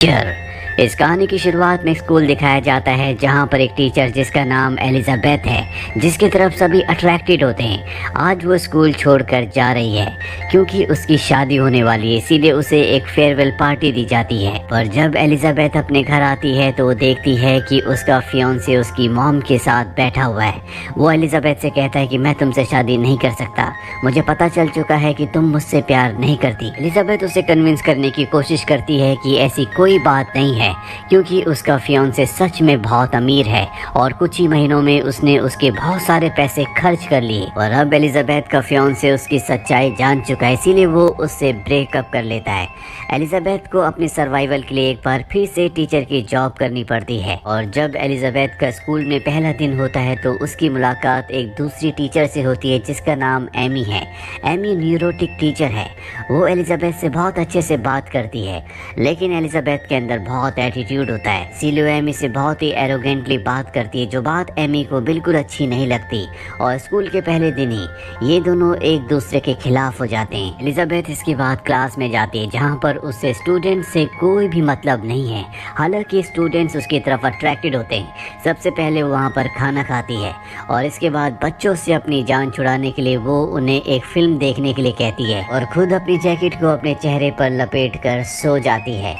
Teacher. इस कहानी की शुरुआत में स्कूल दिखाया जाता है जहां पर एक टीचर जिसका नाम एलिजाबेथ है, जिसकी तरफ सभी अट्रैक्टेड होते हैं। आज वो स्कूल छोड़कर जा रही है क्योंकि उसकी शादी होने वाली है, इसीलिए उसे एक फेयरवेल पार्टी दी जाती है। पर जब एलिजाबेथ अपने घर आती है तो वो देखती है कि उसका फियांसे उसकी मॉम के साथ बैठा हुआ है। वो एलिजाबेथ से कहता है कि मैं तुमसे शादी नहीं कर सकता, मुझे पता चल चुका है कि तुम मुझसे प्यार नहीं करती। एलिजाबेथ उसे कन्विंस करने की कोशिश करती है कि ऐसी कोई बात नहीं है, क्योंकि उसका फियांसे सच में बहुत अमीर है और कुछ ही महीनों में उसने उसके बहुत सारे पैसे खर्च कर लिए। और अब एलिजाबेथ का फियांसे उसकी सच्चाई जान चुका है, इसीलिए वो उससे ब्रेकअप कर लेता है। एलिजाबेथ को अपने सर्वाइवल के लिए एक बार फिर से टीचर की जॉब करनी पड़ती है। और जब एलिजाबेथ का स्कूल में पहला दिन होता है तो उसकी मुलाकात एक दूसरी टीचर से होती है जिसका नाम एमी है। एमी न्यूरोटिक टीचर है। वो एलिजाबेथ से बहुत अच्छे से बात करती है, लेकिन एलिजाबेथ के अंदर बहुत एटीट्यूड होता है, इसीलिए एमी से बहुत ही एरोगेंटली बात करती है, जो बात एमी को बिल्कुल अच्छी नहीं लगती। और स्कूल के पहले दिन ही ये दोनों एक दूसरे के खिलाफ हो जाते हैं। एलिजाबेथ इसके बाद क्लास में जाती है जहाँ पर उससे स्टूडेंट्स से कोई भी मतलब नहीं है, हालांकि स्टूडेंट्स उसकी तरफ अट्रैक्टेड होते हैं। सबसे पहले वो वहाँ पर खाना खाती है और इसके बाद बच्चों से अपनी जान छुड़ाने के लिए वो उन्हें एक फिल्म देखने के लिए कहती है और खुद अपनी जैकेट को अपने चेहरे पर लपेट कर सो जाती है।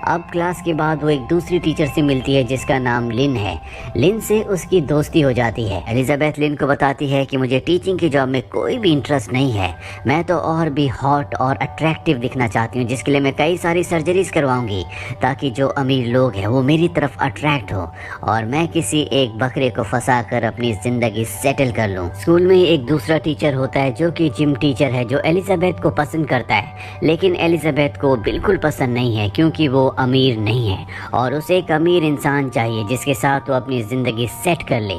अब क्लास के बाद वो एक दूसरी टीचर से मिलती है जिसका नाम लिन है। लिन से उसकी दोस्ती हो जाती है। एलिजाबेथ लिन को बताती है कि मुझे टीचिंग की जॉब में कोई भी इंटरेस्ट नहीं है, मैं तो और भी हॉट और अट्रैक्टिव दिखना चाहती हूँ, जिसके लिए मैं कई सारी सर्जरीज करवाऊंगी ताकि जो अमीर लोग हैं वो मेरी तरफ अट्रैक्ट हो और मैं किसी एक बकरे को फंसा कर अपनी जिंदगी सेटल कर लूँ। स्कूल में एक दूसरा टीचर होता है जो कि जिम टीचर है, जो एलिजाबेथ को पसंद करता है, लेकिन एलिजाबेथ को बिल्कुल पसंद नहीं है क्योंकि वो अमीर नहीं है और उसे एक अमीर इंसान चाहिए जिसके साथ वो अपनी जिंदगी सेट कर ले।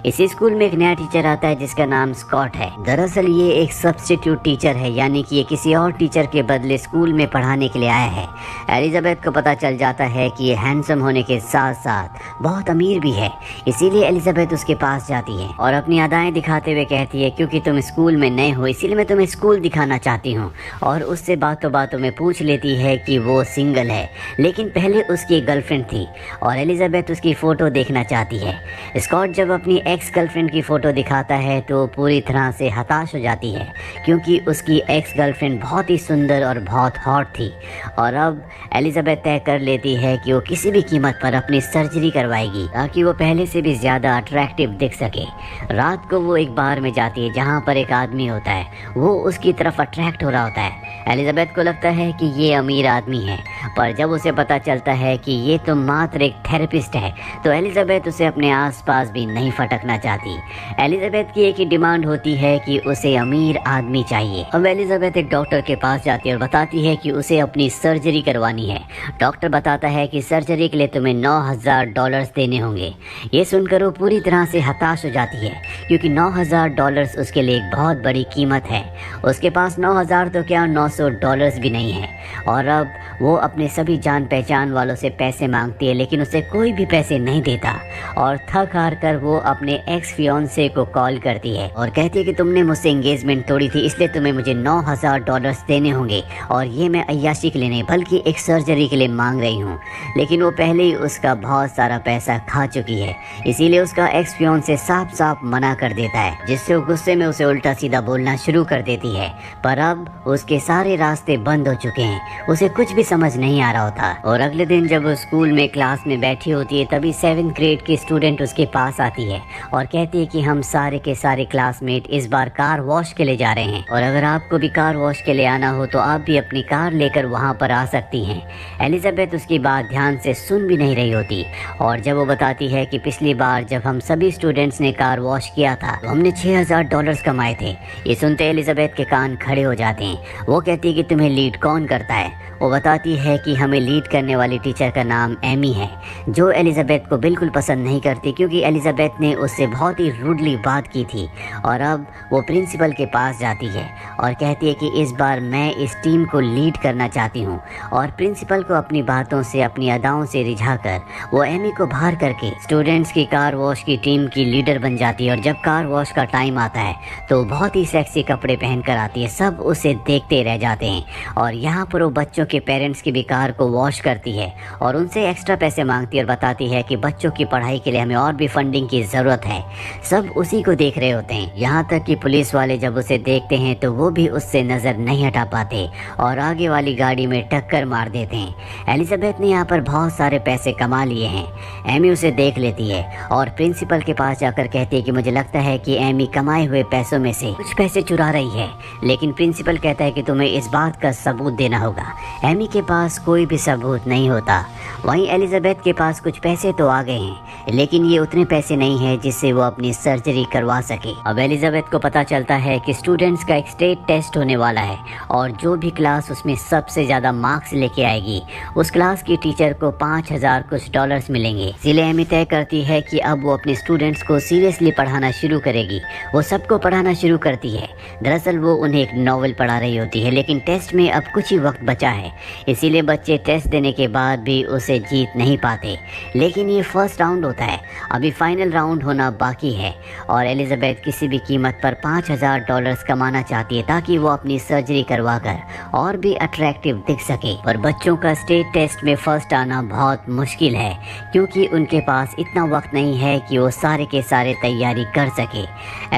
इसी स्कूल में एक नया टीचर आता है जिसका नाम स्कॉट है। दरअसल ये एक सब्स्टिट्यूट टीचर है, यानी कि ये किसी और टीचर के बदले स्कूल में पढ़ाने के लिए आया है। एलिजाबेथ को पता चल जाता है कि ये हैंडसम होने के साथ साथ बहुत अमीर भी है, इसीलिए एलिजाबेथ उसके पास जाती है और अपनी अदाएं दिखाते हुए कहती है क्योंकि तुम स्कूल में नए हो इसीलिए मैं तुम्हें स्कूल दिखाना चाहती हूँ। और उससे बातों बातों में पूछ लेती है कि वो सिंगल है, लेकिन पहले उसकी गर्लफ्रेंड थी और एलिजाबेथ उसकी फ़ोटो देखना चाहती है। स्कॉट जब अपनी एक्स गर्लफ्रेंड की फ़ोटो दिखाता है तो पूरी तरह से हताश हो जाती है क्योंकि उसकी एक्स गर्लफ्रेंड बहुत ही सुंदर और बहुत हॉट थी। और अब एलिजाबेथ तय कर लेती है कि वो किसी भी कीमत पर अपनी सर्जरी करवाएगी ताकि वो पहले से भी ज़्यादा अट्रैक्टिव दिख सके। रात को वो एक बार में जाती है जहाँ पर एक आदमी होता है, वो उसकी तरफ अट्रैक्ट हो रहा होता है। एलिजाबेथ को लगता है कि ये अमीर आदमी है, पर जब उसे पता चलता है कि ये तो मात्र एक थेरेपिस्ट है तो एलिजाबेथ उसे अपने आसपास भी नहीं फटकना चाहती। एलिजाबेथ की एक ही डिमांड होती है कि उसे अमीर आदमी चाहिए। अब एलिजाबेथ एक डॉक्टर के पास जाती है और बताती है कि उसे अपनी सर्जरी करवानी है। डॉक्टर बताता है कि सर्जरी के लिए तुम्हें $9,000 देने होंगे। ये सुनकर वो पूरी तरह से हताश हो जाती है क्योंकि $9,000 उसके लिए एक बहुत बड़ी कीमत है। उसके पास 9,000 तो क्या $900 भी नहीं है। और अब वो अपने सभी जान पहचान वालों से पैसे मांगती है, लेकिन उसे कोई भी पैसे नहीं देता और थक हार कर वो अपने एक्स फियांसे को कॉल करती है और कहती है कि तुमने मुझसे एंगेजमेंट तोड़ी थी, इसलिए तुम्हें मुझे $9,000 देने होंगे और ये मैं अय्याशी के लिए नहीं बल्कि एक सर्जरी के लिए मांग रही हूँ। लेकिन वो पहले ही उसका बहुत सारा पैसा खा चुकी है, इसीलिए उसका एक्स फियांसे साफ साफ मना कर देता है, जिससे वो गुस्से में उसे उल्टा सीधा बोलना शुरू कर देती है। पर अब उसके सारे रास्ते बंद हो चुके हैं, उसे कुछ भी समझ नहीं आ रहा होता। और अगले दिन जब वो स्कूल में क्लास में बैठी होती है तभी 7th ग्रेड की स्टूडेंट उसके पास आती है और कहती है कि हम सारे के सारे क्लासमेट इस बार कार वॉश के लिए जा रहे हैं और अगर आपको भी कार वॉश के लिए आना हो तो आप भी अपनी कार लेकर वहाँ पर आ सकती हैं। एलिजाबेथ उसकी बात ध्यान से सुन भी नहीं रही होती और जब वो बताती है कि पिछली बार जब हम सभी स्टूडेंट्स ने कार वॉश किया था तो हमने $6,000 कमाए थे। ये सुनते एलिजाबेथ के कान खड़े हो जाते हैं। वो कहती है कि तुम्हें लीड कौन करता है। वो बताती है कि हमें लीड करने वाली टीचर का नाम एमी है, जो एलिजाबेथ को बिल्कुल पसंद नहीं करती क्योंकि एलिजाबेथ ने उससे बहुत ही रूडली बात की थी। और अब वो प्रिंसिपल के पास जाती है और कहती है कि इस बार मैं इस टीम को लीड करना चाहती हूँ। और प्रिंसिपल को अपनी बातों से अपनी अदाओं से रिझाकर वो एमी को बाहर करके स्टूडेंट्स की कार वॉश की टीम की लीडर बन जाती है। और जब कार वॉश का टाइम आता है तो बहुत ही सेक्सी कपड़े पहन कर आती है, सब उसे देखते रह जाते हैं। और यहाँ पर वो बच्चों के पेरेंट्स पेरेंट्स की भी कार को वॉश करती है और उनसे एक्स्ट्रा पैसे मांगती है और बताती है कि बच्चों की पढ़ाई के लिए हमें और भी फंडिंग की ज़रूरत है। सब उसी को देख रहे होते हैं, यहाँ तक कि पुलिस वाले जब उसे देखते हैं तो वो भी उससे नज़र नहीं हटा पाते और आगे वाली गाड़ी में टक्कर मार देते हैं। एलिजाबेथ ने यहाँ पर बहुत सारे पैसे कमा लिए हैं। एमी उसे देख लेती है और प्रिंसिपल के पास जाकर कहती है कि मुझे लगता है कि एमी कमाए हुए पैसों में से कुछ पैसे चुरा रही है, लेकिन प्रिंसिपल कहता है कि तुम्हें इस बात का सबूत देना होगा। एमी के पास कोई भी सबूत नहीं होता। वहीं एलिजाबेथ के पास कुछ पैसे तो आ गए हैं, लेकिन ये उतने पैसे नहीं हैं जिससे वो अपनी सर्जरी करवा सके। अब एलिजाबेथ को पता चलता है कि स्टूडेंट्स का एक स्टेट टेस्ट होने वाला है और जो भी क्लास उसमें सबसे ज़्यादा मार्क्स लेके आएगी उस क्लास की टीचर को 5000 कुछ डॉलर्स मिलेंगे। इसीलिए एमी तय करती है कि अब वो अपने स्टूडेंट्स को सीरियसली पढ़ाना शुरू करेगी। वो सबको पढ़ाना शुरू करती है। दरअसल वो उन्हें एक नॉवल पढ़ा रही होती है, लेकिन टेस्ट में अब कुछ ही वक्त बचा है, इसीलिए बच्चे टेस्ट देने के बाद भी उसे जीत नहीं पाते। लेकिन ये फर्स्ट राउंड होता है, अभी फाइनल राउंड होना बाकी है और एलिजाबेथ किसी भी कीमत पर 5000 डॉलर्स कमाना चाहती है ताकि वो अपनी सर्जरी करवाकर और भी अट्रैक्टिव दिख सके। पर बच्चों का स्टेट टेस्ट में फर्स्ट आना बहुत मुश्किल है क्योंकि उनके पास इतना वक्त नहीं है कि वो सारे के सारे तैयारी कर सके।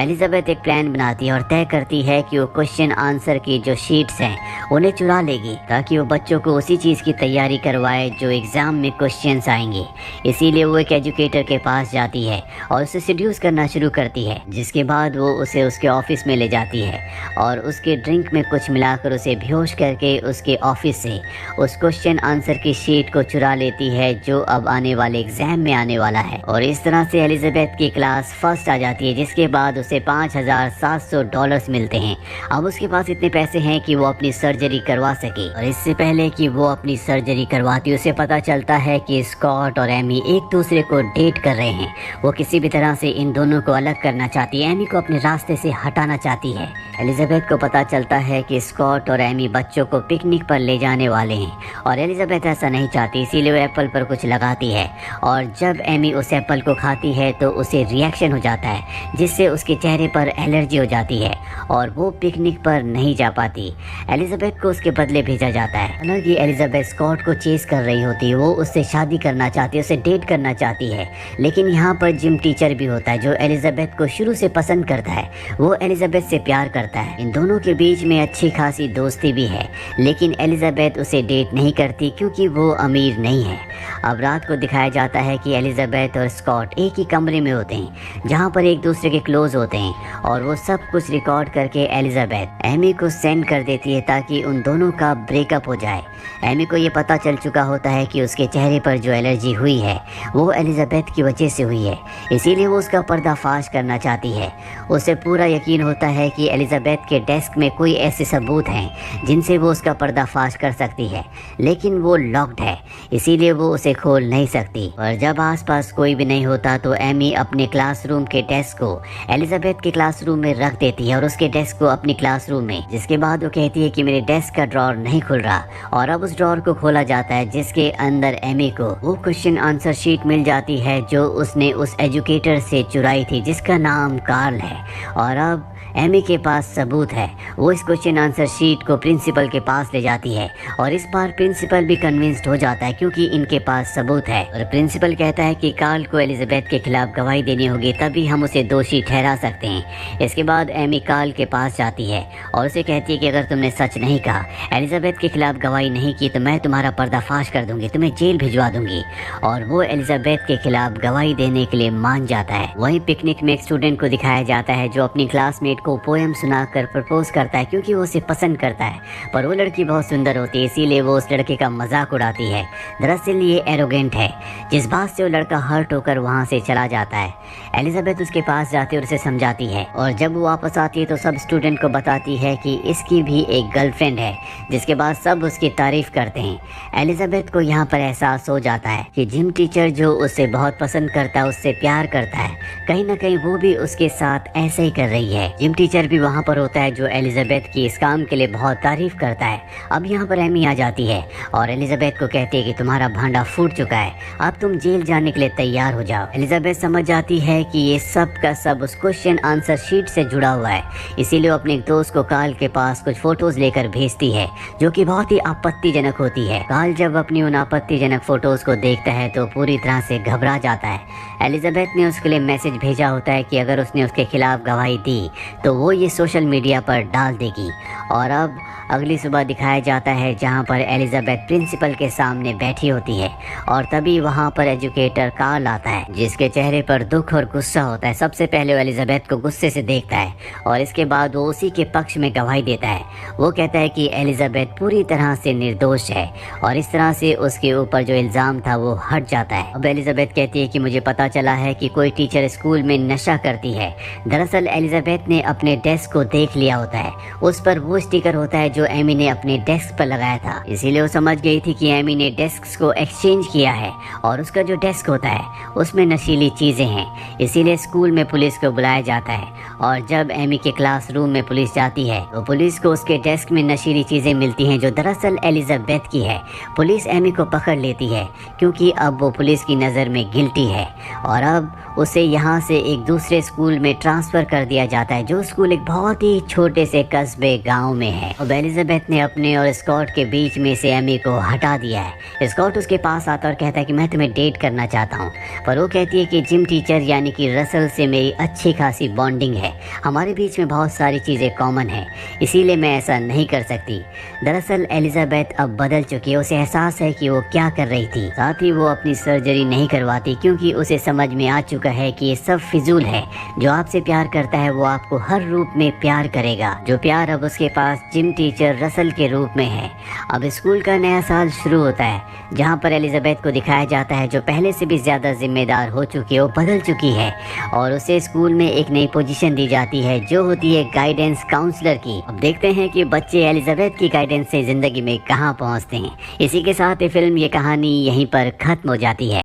एलिजाबेथ एक प्लान बनाती है और तय करती है कि वो क्वेश्चन आंसर की जो शीट्स हैं उन्हें चुरा लेगी ताकि वो बच्चों को उसी चीज़ की तैयारी करवाए जो एग्ज़ाम में क्वेश्चंस आएंगे। इसीलिए वो एक एजुकेटर के पास जाती है और उसे सेड्यूस करना शुरू करती है, जिसके बाद वो उसे उसके ऑफिस में ले जाती है और उसके ड्रिंक में कुछ मिलाकर उसे बेहोश करके उसके ऑफिस से उस क्वेश्चन आंसर की शीट को चुरा लेती है जो अब आने वाले एग्जाम में आने वाला है। और इस तरह से एलिजाबेथ की क्लास फर्स्ट आ जाती है, जिसके बाद उसे 5700 डॉलर्स मिलते हैं। अब उसके पास इतने पैसे हैं कि वो अपनी सर्जरी करवा सके। और इससे पहले कि वो अपनी सर्जरी करवाती उसे पता चलता है कि स्कॉट और एमी एक दूसरे को डेट कर रहे हैं। वो किसी भी तरह से इन दोनों को अलग करना चाहती है, एमी को अपने रास्ते से हटाना चाहती है। एलिजाबेथ को पता चलता है कि स्कॉट और एमी बच्चों को पिकनिक पर ले जाने वाले हैं और एलिजाबेथ ऐसा नहीं चाहती, इसीलिए वो एप्पल पर कुछ लगाती है और जब एमी उस एप्पल को खाती है तो उसे रिएक्शन हो जाता है जिससे उसके चेहरे पर एलर्जी हो जाती है और वो पिकनिक पर नहीं जा पाती। एलिजाबेथ को उसके बदले भेजा जाता है। हालांकि एलिजाबेथ स्कॉट को चेस कर रही होती है, वो उससे शादी करना चाहती है, उसे डेट करना चाहती है, लेकिन यहाँ पर जिम टीचर भी होता है जो एलिजाबेथ को शुरू से पसंद करता है। वो एलिजाबेथ से प्यार करता है। इन दोनों के बीच में अच्छी खासी दोस्ती भी है, लेकिन एलिजाबेथ उसे डेट नहीं करती क्योंकि वो अमीर नहीं है। अब रात को दिखाया जाता है कि एलिजाबेथ और स्कॉट एक ही कमरे में होते हैं जहाँ पर एक दूसरे के क्लोज होते हैं और वो सब कुछ रिकॉर्ड करके एलिजाबेथ एमी को सेंड कर देती है ताकि उन दोनों का ब्रेकअप हो जाए। एमी को ये पता चल चुका होता है कि उसके चेहरे पर जो एलर्जी हुई है वो एलिजाबेथ की वजह से हुई है, इसीलिए वो उसका पर्दाफाश करना चाहती है। उसे पूरा यकीन होता है कि एलिजाबेथ के डेस्क में कोई ऐसे सबूत हैं जिनसे वो उसका पर्दाफाश कर सकती है, लेकिन वो लॉक्ड है, इसीलिए वो उसे खोल नहीं सकती। और जब आसपास कोई भी नहीं होता तो एमी अपने क्लासरूम के डेस्क को एलिजाबेथ के क्लासरूम में रख देती है और उसके डेस्क को अपनी क्लासरूम में, जिसके बाद वो कहती है कि मेरे डेस्क का ड्रॉर नहीं खुल रहा और अब उस ड्रॉर को खोला जाता है जिसके अंदर एमी को वो क्वेश्चन आंसर शीट मिल जाती है जो उसने उस एजुकेटर से चुराई थी जिसका नाम कार्ल है। और अब एमी के पास सबूत है। वो इस क्वेश्चन आंसर शीट को प्रिंसिपल के पास ले जाती है और इस बार प्रिंसिपल भी कन्विंस्ड हो जाता है क्योंकि इनके पास सबूत है। और प्रिंसिपल कहता है कि कार्ल को एलिजाबेथ के खिलाफ गवाही देनी होगी, तभी हम उसे दोषी ठहरा सकते हैं। इसके बाद एमी कार्ल के पास जाती है और उसे कहती है कि अगर तुमने सच नहीं कहा, एलिजाबेथ के खिलाफ गवाही नहीं की, तो मैं तुम्हारा पर्दाफाश कर दूंगी, तुम्हें जेल भिजवा दूंगी। और वो एलिजाबेथ के खिलाफ गवाही देने के लिए मान जाता है। वहीं पिकनिक में एक स्टूडेंट को दिखाया जाता है जो अपनी क्लासमेट को पोएम सुनाकर प्रपोज करता है क्योंकि वो उसे पसंद करता है, पर वो लड़की बहुत सुंदर होती है, इसीलिए वो उस लड़के का मजाक उड़ाती है। दरअसल ये एरोगेंट है, जिस बात से वो लड़का हर्ट होकर वहाँ से चला जाता है। एलिजाबेथ उसके पास जाती है और उसे समझाती है और जब वो वापस आती है तो सब स्टूडेंट को बताती है कि इसकी भी एक गर्लफ्रेंड है, जिसके बाद सब उसकी तारीफ करते हैं। एलिजाबेथ को यहाँ पर एहसास हो जाता है कि जिम टीचर जो उसे बहुत पसंद करता है, उससे प्यार करता है, कहीं ना कहीं वो भी उसके साथ ऐसे ही कर रही है। जिम जिम टीचर भी वहाँ पर होता है जो एलिजाबेथ की इस काम के लिए बहुत तारीफ करता है। अब यहाँ पर एमी आ जाती है और एलिजाबेथ को कहती है कि तुम्हारा भांडा फूट चुका है, अब तुम जेल जाने के लिए तैयार हो जाओ। एलिजाबेथ समझ जाती है कि ये सब का सब उस क्वेश्चन आंसर शीट से जुड़ा हुआ है, इसीलिए वो अपने एक दोस्त को कार्ल के पास कुछ फोटोज लेकर भेजती है जो कि बहुत ही आपत्तिजनक होती है। कार्ल जब अपनी उन आपत्तिजनक फोटोज को देखता है तो पूरी तरह से घबरा जाता है। एलिजाबेथ ने उसके लिए मैसेज भेजा होता है कि अगर उसने उसके खिलाफ गवाही दी तो वो ये सोशल मीडिया पर डाल देगी। और अब अगली सुबह दिखाया जाता है जहाँ पर एलिजाबेथ प्रिंसिपल के सामने बैठी होती है और तभी वहाँ पर एजुकेटर कार्ल आता है जिसके चेहरे पर दुख और गुस्सा होता है। सबसे पहले वो एलिजाबेथ को गुस्से से देखता है और इसके बाद वो उसी के पक्ष में गवाही देता है। वो कहता है कि एलिजाबेथ पूरी तरह से निर्दोष है और इस तरह से उसके ऊपर जो इल्ज़ाम था वो हट जाता है। अब एलिजाबेथ कहती है कि मुझे पता चला है कि कोई टीचर स्कूल में नशा करती है। दरअसल एलिजाबेथ ने अपने डेस्क को देख लिया होता है, उस पर वो स्टिकर होता है जो एमी ने अपने डेस्क पर लगाया था। इसीलिए वो समझ गई थी कि एमी ने डेस्क को एक्सचेंज किया है और उसका जो डेस्क होता है उसमें नशीली चीजें हैं। इसीलिए स्कूल में पुलिस को बुलाया जाता है और जब एमी के क्लासरूम में पुलिस जाती है तो पुलिस को उसके डेस्क में नशीली चीजें मिलती हैं जो दरअसल एलिजाबेथ की है। पुलिस एमी को पकड़ लेती है क्योंकि अब वो पुलिस की नज़र में गिल्टी है और अब उसे यहाँ से एक दूसरे स्कूल में ट्रांसफ़र कर दिया जाता है जो स्कूल एक बहुत ही छोटे से कस्बे गांव में है। अब एलिजाबेथ ने अपने और स्कॉट के बीच में से एमी को हटा दिया है। स्कॉट उसके पास आता और कहता है कि मैं तुम्हें डेट करना चाहता हूँ, पर वो कहती है कि जिम टीचर यानी कि रसल से मेरी अच्छी खासी बॉन्डिंग है, हमारे बीच में बहुत सारी चीज़ें कॉमन हैं, इसीलिए मैं ऐसा नहीं कर सकती। दरअसल एलिजाबेथ अब बदल चुकी है, उसे एहसास है कि वो क्या कर रही थी। साथ ही वो अपनी सर्जरी नहीं करवाती क्योंकि उसे समझ में आ चुका है कि ये सब फिजूल है। जो आपसे प्यार करता है वो आपको हर रूप में प्यार करेगा। जो प्यार अब उसके पास जिम टीचर रसल के रूप में है। अब स्कूल का नया साल शुरू होता है जहाँ पर एलिजाबेथ को दिखाया जाता है जो पहले से भी ज़्यादा जिम्मेदार हो चुकी है, वो बदल चुकी है और उसे स्कूल में एक नई पोजीशन दी जाती है जो होती है गाइडेंस काउंसलर की। अब देखते हैं कि बच्चे एलिजाबेथ की गाइडेंस से ज़िंदगी में कहाँ पहुँचते हैं। इसी के साथ ये फिल्म, ये कहानी यहीं पर ख़त्म हो जाती है।